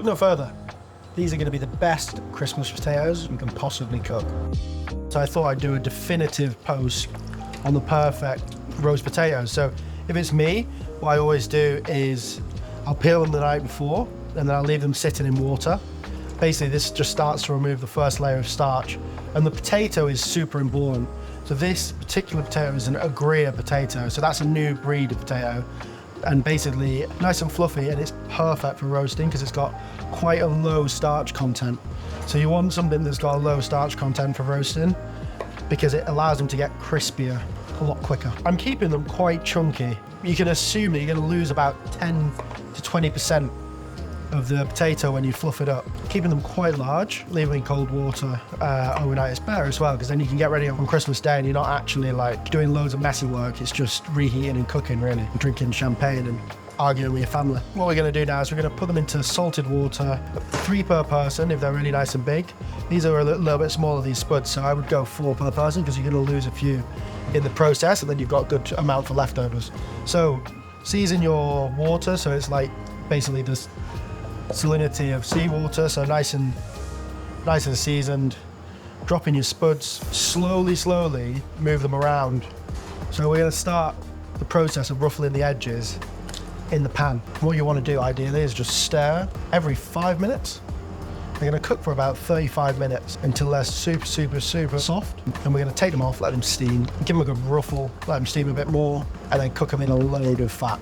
Look no further. These are going to be the best Christmas potatoes you can possibly cook. So I thought I'd do a definitive post on the perfect roast potatoes. So if it's me, what I always do is I'll peel them the night before and then I'll leave them sitting in water. Basically, this just starts to remove the first layer of starch. And the potato is super important. So this particular potato is an agria potato. So that's a new breed of potato. And basically nice and fluffy, and it's perfect for roasting because it's got quite a low starch content. So you want something that's got a low starch content for roasting because it allows them to get crispier a lot quicker. I'm keeping them quite chunky. You can assume that you're going to lose about 10 to 20% of the potato when you fluff it up. Keeping them quite large, leaving in cold water overnight is better as well, because then you can get ready on Christmas Day and you're not actually like doing loads of messy work. It's just reheating and cooking, really, and drinking champagne and arguing with your family. What we're going to do now is we're going to put them into salted water, 3 per person if they're really nice and big. These are a little bit smaller, these spuds, so I would go 4 per person because you're going to lose a few in the process, and then you've got a good amount for leftovers. So season your water so it's like basically this salinity of seawater, so nice and seasoned. Drop in your spuds, slowly move them around. So we're going to start the process of ruffling the edges in the pan. What you want to do ideally is just stir every 5 minutes. They're going to cook for about 35 minutes until they're super soft. And we're going to take them off, let them steam, give them a good ruffle, let them steam a bit more, and then cook them in a load of fat.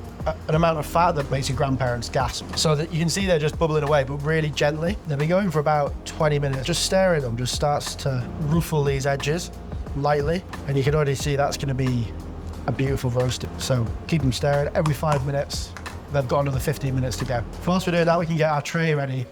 An amount of fat that makes your grandparents gasp. So that you can see they're just bubbling away, but really gently. They'll be going for about 20 minutes. Just stirring them just starts to ruffle these edges lightly. And you can already see that's going to be a beautiful roast. So keep them stirring every 5 minutes. They've got another 15 minutes to go. Whilst we're doing that, we can get our tray ready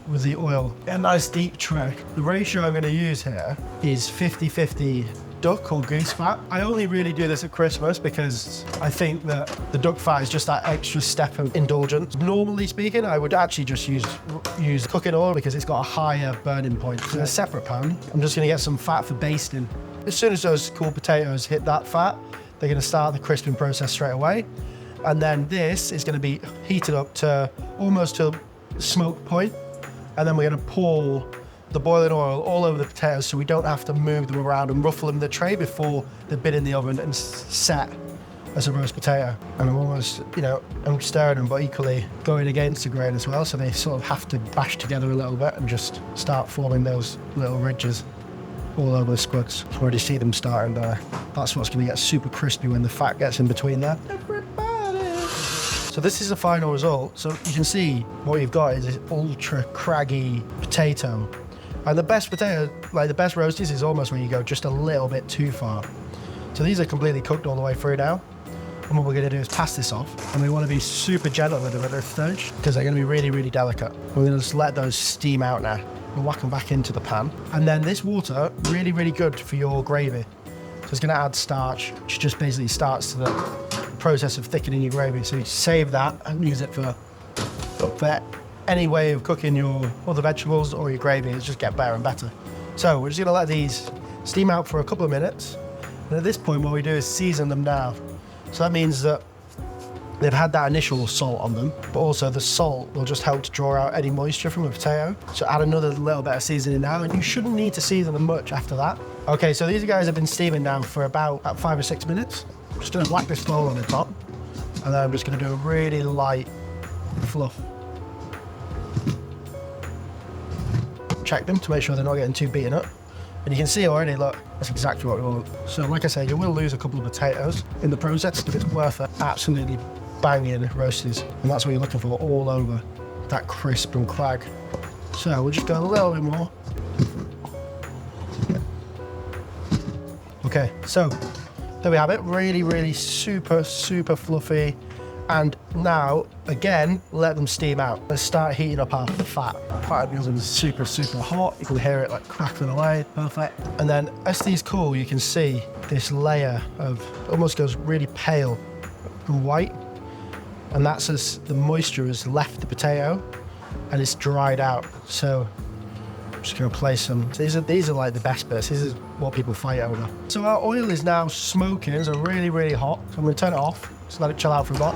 with the oil. A nice deep tray. The ratio I'm going to use here is 50-50 duck or goose fat. I only really do this at Christmas because I think that the duck fat is just that extra step of indulgence. Normally speaking, I would actually just use cooking oil because it's got a higher burning point. So in a separate pan, I'm just going to get some fat for basting. As soon as those cool potatoes hit that fat, they're going to start the crisping process straight away. And then this is going to be heated up to almost to smoke point. And then we're going to pour the boiling oil all over the potatoes so we don't have to move them around and ruffle them in the tray before they've been in the oven and set as a roast potato. And I'm almost, I'm stirring them, but equally going against the grain as well, so they sort of have to bash together a little bit and just start forming those little ridges all over the spuds. I already see them starting there. That's what's going to get super crispy when the fat gets in between there. So this is the final result. So you can see what you've got is this ultra craggy potato. And the best potato, like the best roasties, is almost when you go just a little bit too far. So these are completely cooked all the way through now. And what we're going to do is pass this off. And we want to be super gentle with them at this stage because they're going to be really delicate. We're going to just let those steam out now. We'll whack them back into the pan. And then this water, really good for your gravy. So it's going to add starch, which just basically starts to the process of thickening your gravy. So you save that and use it for any way of cooking your other vegetables or your gravy. It's just get better and better. So we're just gonna let these steam out for a couple of minutes. And at this point, what we do is season them now. So that means that they've had that initial salt on them, but also the salt will just help to draw out any moisture from the potato. So add another little bit of seasoning now, and you shouldn't need to season them much after that. Okay, so these guys have been steaming now for about 5 or 6 minutes. I'm just gonna whack this bowl on the top, and then I'm just gonna do a really light fluff. Check them to make sure they're not getting too beaten up. And you can see already, look, that's exactly what we want. So like I say, you will lose a couple of potatoes in the process, but it's worth it. Absolutely banging roasties. And that's what you're looking for all over, that crisp and crag. So we'll just go a little bit more. Okay, so there we have it. Really super fluffy. And now, again, let them steam out. Let's start heating up our fat. Fat in the oven is super hot. You can hear it like crackling away, perfect. And then as these cool, you can see this layer of, almost goes really pale and white. And that's as the moisture has left the potato and it's dried out. So I'm just gonna place some. These are like the best bits. This is what people fight over. So our oil is now smoking, so really hot. So I'm gonna turn it off, just let it chill out for a bit.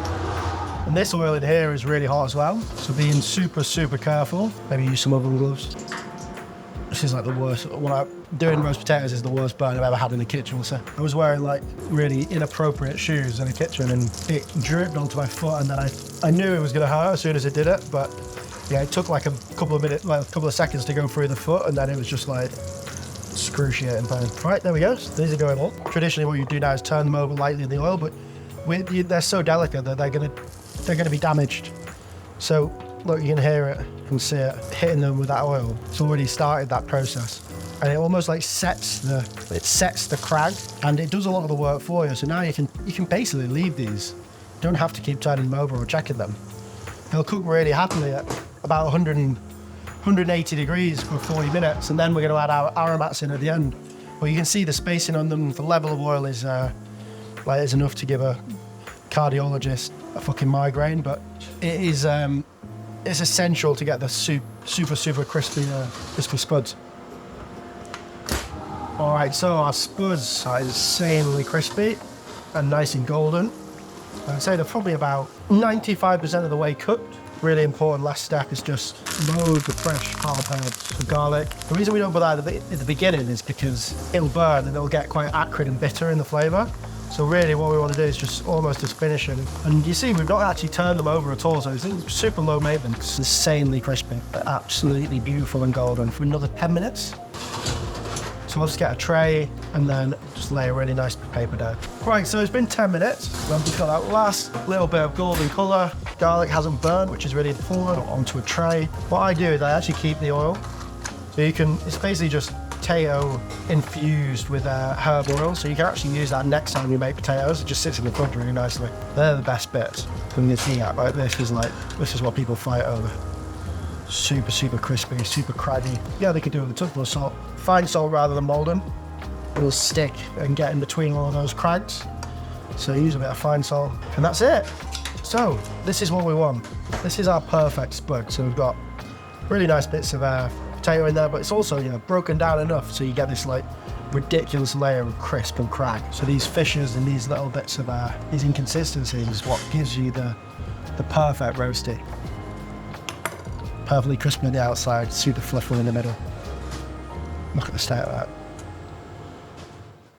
And this oil in here is really hot as well, so being super, super careful. Maybe use some oven gloves. This is like the worst. Doing roast potatoes is the worst burn I've ever had in the kitchen. So I was wearing like really inappropriate shoes in the kitchen and it dripped onto my foot, and then I knew it was going to hurt as soon as it did it, but yeah, it took like a couple of minutes, like a couple of seconds to go through the foot, and then it was just like excruciating pain. Right, there we go. So these are going on. Traditionally what you do now is turn them over lightly in the oil, but they're so delicate that they're gonna be damaged. So look, you can hear it and see it hitting them with that oil. It's already started that process, and it almost like sets the crag, and it does a lot of the work for you. So now you can basically leave these. You don't have to keep turning them over or checking them. They'll cook really happily at about 180 degrees for 40 minutes, and then we're going to add our aromats in at the end. Well, you can see the spacing on them. The level of oil is is enough to give a cardiologist a fucking migraine, but it is it's essential to get the super crispy spuds. All right, so our spuds are insanely crispy and nice and golden. I'd say they're probably about 95% of the way cooked. Really important last step is just loads of fresh jalapenos and garlic. The reason we don't put that at the beginning is because it'll burn and it'll get quite acrid and bitter in the flavour. So really what we want to do is just almost as finishing. And you see, we've not actually turned them over at all, so it's super low maintenance. Insanely crispy, but absolutely beautiful and golden for another 10 minutes. So I'll just get a tray and then just lay a really nice paper down. Right, so it's been 10 minutes. I've just got that last little bit of golden colour. Garlic hasn't burned, which is really important. Onto a tray. What I do is I actually keep the oil. So it's basically just potato infused with herb oil. So you can actually use that next time you make potatoes. It just sits in the fridge really nicely. They're the best bits. When you see that, right? This is what people fight over. Super crispy, super craggy. Yeah, they could do it with a touch of salt. Fine salt rather than Maldon. It will stick and get in between all of those crags. So use a bit of fine salt, and that's it. So this is what we want. This is our perfect spud. So we've got really nice bits of potato in there, but it's also broken down enough so you get this like ridiculous layer of crisp and crag. So these fissures and these little bits of these inconsistencies is what gives you the perfect roasty. Perfectly crispy on the outside, super fluffy in the middle. Look at the state of that.